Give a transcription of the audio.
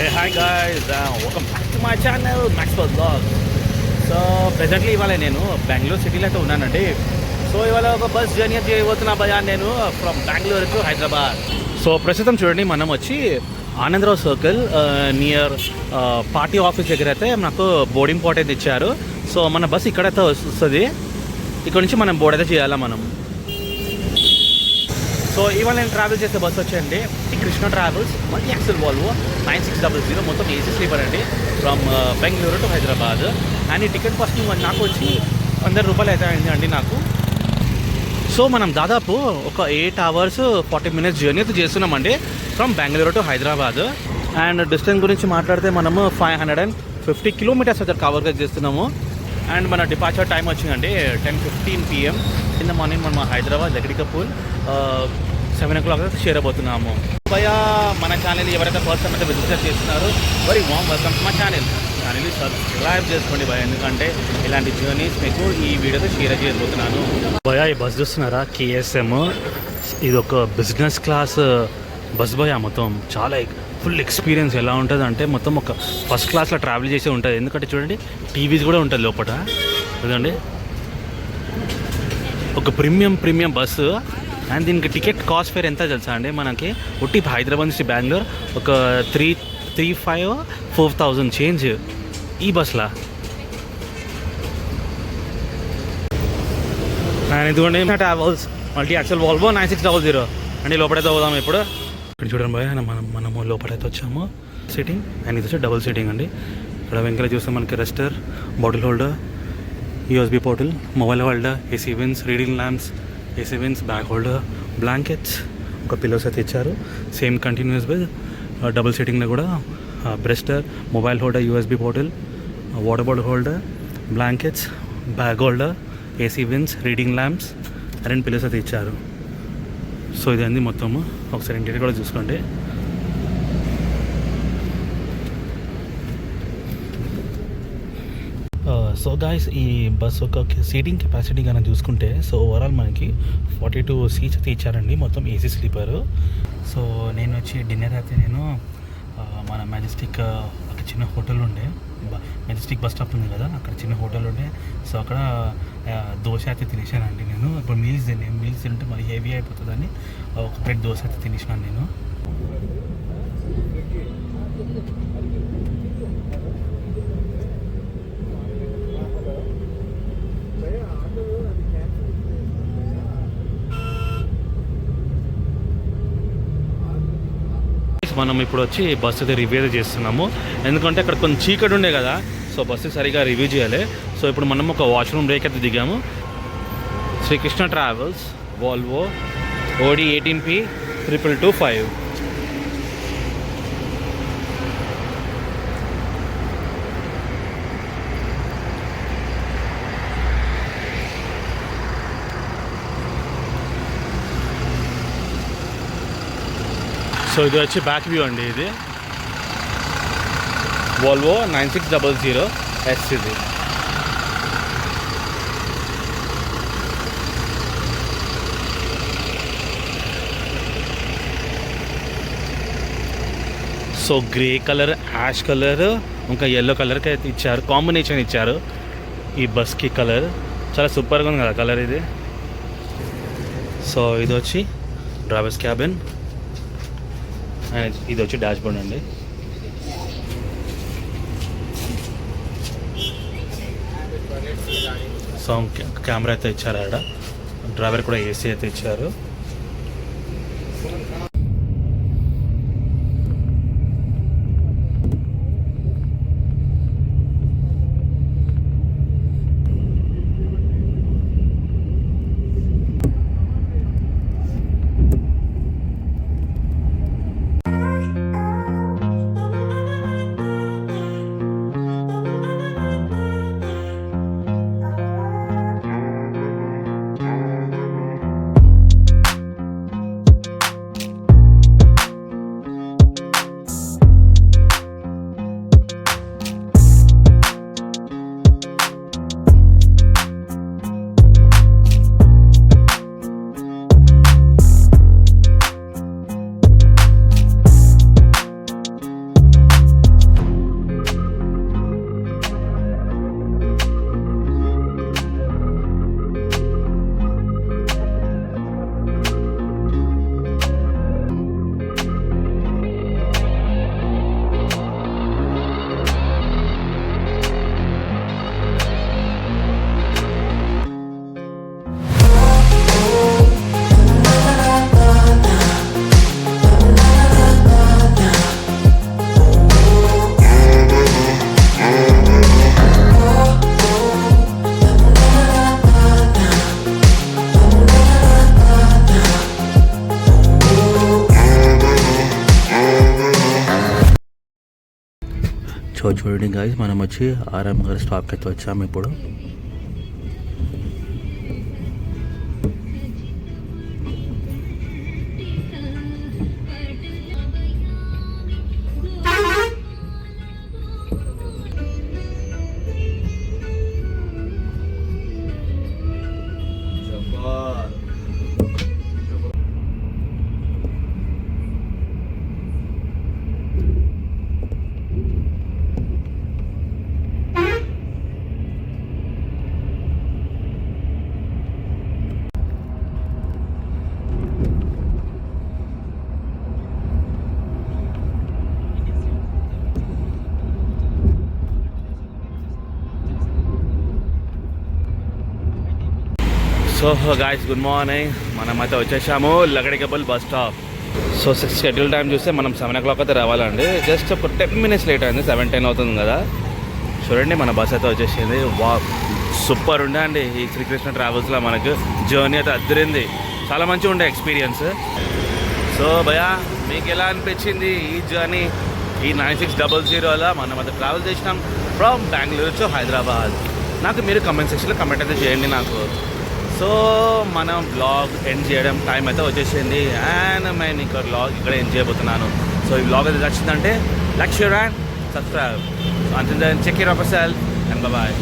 Hey, hi guys, welcome back to my channel Maxwell Vlogs. So presently ఇవాళ నేను బెంగళూరు సిటీలో అయితే ఉన్నానండి. సో ఇవాళ ఒక బస్ జర్నీ చేయబోతున్నా భయా నేను from Bengaluru to Hyderabad. So ప్రస్తుతం చూడండి మనం వచ్చి Anandarao circle near party office దగ్గర అయితే నాకు బోర్డింగ్ పాట్ అయితే ఇచ్చారు. సో మన బస్ ఇక్కడైతే వస్తుంది, ఇక్కడ నుంచి మనం బోర్డ్ అయితే చేయాలా మనం. సో ఇవాళ నేను ట్రావెల్ చేసే బస్సు వచ్చేయండి Krishna travels multi axle Volvo 9600 మొత్తం ఏసీ స్లీపర్ అండి from Bengaluru to Hyderabad. And ఈ టికెట్ కాస్ట్ నాకు వచ్చి 100 రూపాయలు అయితే అయింది అండి నాకు. సో మనం దాదాపు ఒక 8 hours 40 minutes జర్నీ అయితే చేస్తున్నామండి from Bengaluru to Hyderabad. And distance గురించి మాట్లాడితే మనము 550 kilometers అయితే కవర్ చేస్తున్నాము. అండ్ మన డిపార్చర్ టైం వచ్చిందండి 10:15 PM ఇన్ ద మార్నింగ్. మనం హైదరాబాద్ లగడికపూల్ 7 o'clock చేరబోతున్నాము. భయ్యా మన ఛానల్ ఎవరైతే ఫస్ట్ టైం అయితే విజిట్ చేస్తున్నారో very warm welcome to my channel subscribe చేసుకోండి భయ్యా, ఎందుకంటే ఇలాంటి జర్నీస్ మీకు ఈ వీడియోతో షేర్ చేయబోతున్నాను. భయ్యా ఈ బస్ చూస్తున్నారా KSM, ఇది ఒక బిజినెస్ క్లాస్ బస్ భయ్యా. మొత్తం చాలా ఫుల్ ఎక్స్పీరియన్స్ ఎలా ఉంటుంది అంటే మొత్తం ఒక ఫస్ట్ క్లాస్లో ట్రావెల్ చేసి ఉంటుంది. ఎందుకంటే చూడండి టీవీస్ కూడా ఉంటుంది లోపల. చూడండి ఒక ప్రీమియం బస్సు. అండ్ దీనికి టికెట్ కాస్ట్ ఫేర్ ఎంత తెలుసా అండి మనకి, ఒట్టి హైదరాబాద్ నుంచి బెంగళూరు ఒక 3,500-4,000 చేంజ్ ఈ బస్లా. అండ్ ఇదిగోండి ట్రావెల్స్ మల్టీ యాక్సెల్ వాల్వో 9600 అండి. లోపలైతే పోదాము ఇప్పుడు. ఇక్కడ చూడండి భయ మనము లోపలైతే వచ్చాము సీటింగ్. అండ్ ఇది వచ్చి డబుల్ సీటింగ్ అండి. ఇక్కడ వెంకల చూస్తే మనకి రెస్టర్, bottle holder, USB portal, mobile holder, AC vents, reading lamps, AC vents, bag holder, blankets, ఒక పిల్లోస్ అయితే ఇచ్చారు. సేమ్ కంటిన్యూస్ విత్ డబుల్ సీటింగ్లో కూడా బ్రెస్టర్, mobile holder, USB portal, water bottle holder, blankets, bag holder, AC vents, reading lamps, 2 pillows అయితే ఇచ్చారు. So ఇది అంది మొత్తము. ఒకసారి ఇంటీరియర్ కూడా చూసుకోండి. సో గాయస్ ఈ బస్ ఒక సీటింగ్ కెపాసిటీ కన్నా చూసుకుంటే సో ఓవరాల్ మనకి 42 seats అయితే ఇచ్చారండి మొత్తం ఏసీ స్లీపరు. సో నేను వచ్చి డిన్నర్ అయితే నేను మన మెజెస్టిక్ అక్కడ చిన్న హోటల్ ఉండే, మెజెస్టిక్ బస్ స్టాప్ ఉంది కదా అక్కడ చిన్న హోటల్ ఉండే. సో అక్కడ దోశ అయితే తినేసానండి నేను. ఇప్పుడు మీల్స్ తింటే మరి హెవీ అయిపోతుందని ఒక ప్లేట్ దోశ అయితే తినేసాను నేను. మనం ఇప్పుడు వచ్చి బస్సు అయితే రివ్యూ అయితే చేస్తున్నాము, ఎందుకంటే అక్కడ కొంచెం చీకటి ఉండే కదా. సో బస్సు సరిగా రివ్యూ చేయాలి. సో ఇప్పుడు మనం ఒక వాష్రూమ్ బ్రేక్ అయితే దిగాము. Srikrishna travels Volvo OD 18P 2225. So ఇది వచ్చి బ్యాక్ వ్యూ అండి. ఇది వాల్వో 9600S ఇది. So grey colour, ash colour, ఇంకా ఎల్లో కలర్కి అయితే ఇచ్చారు, కాంబినేషన్ ఇచ్చారు ఈ బస్కి. కలర్ చాలా సూపర్గా ఉంది కదా కలర్ ఇది. సో ఇది వచ్చి డ్రైవర్స్ క్యాబిన్ అండ్ ఇది వచ్చి డాష్ బోర్డ్ అండి. సో కెమెరా అయితే ఇచ్చారు ఆడ, డ్రైవర్ కూడా AC అయితే ఇచ్చారు. చూడండి గాయస్, మనం వచ్చి ఆర్ఎం గారి స్టాప్కి అయితే వచ్చాము ఇప్పుడు. So guys, good morning. మనం అయితే వచ్చేసాము Lakdikapul bus stop. So schedule time చూస్తే మనం 7 o'clock అయితే రావాలండి. జస్ట్ ఒక 10 minutes లేట్ అయింది, 7:10 అవుతుంది కదా. చూడండి మన బస్ అయితే వచ్చేసింది. వా, సూపర్ ఉండే అండి ఈ శ్రీకృష్ణ ట్రావెల్స్లో. మనకు జర్నీ అయితే అద్దరింది, చాలా మంచిగా ఉండే ఎక్స్పీరియన్స్. సో భయ్యా, మీకు ఎలా అనిపించింది ఈ జర్నీ? ఈ 9600 మనం అయితే ట్రావెల్ చేసినాం ఫ్రమ్ బెంగళూరు టు హైదరాబాద్. నాకు మీరు కమెంట్ సెక్షన్లో కమెంట్ అయితే చేయండి నాకు. సో మనం వ్లాగ్ ఎండ్ చేయడం టైం అయితే వచ్చేసింది అండ్ నేను ఇక్కడ వ్లాగ్ ఇక్కడ ఎండ్ చేయబోతున్నాను. సో ఈ వ్లాగ్ అయితే నచ్చిందంటే లైక్, షేర్ అండ్ సబ్స్క్రైబ్. అంతే, check care of your self and bye.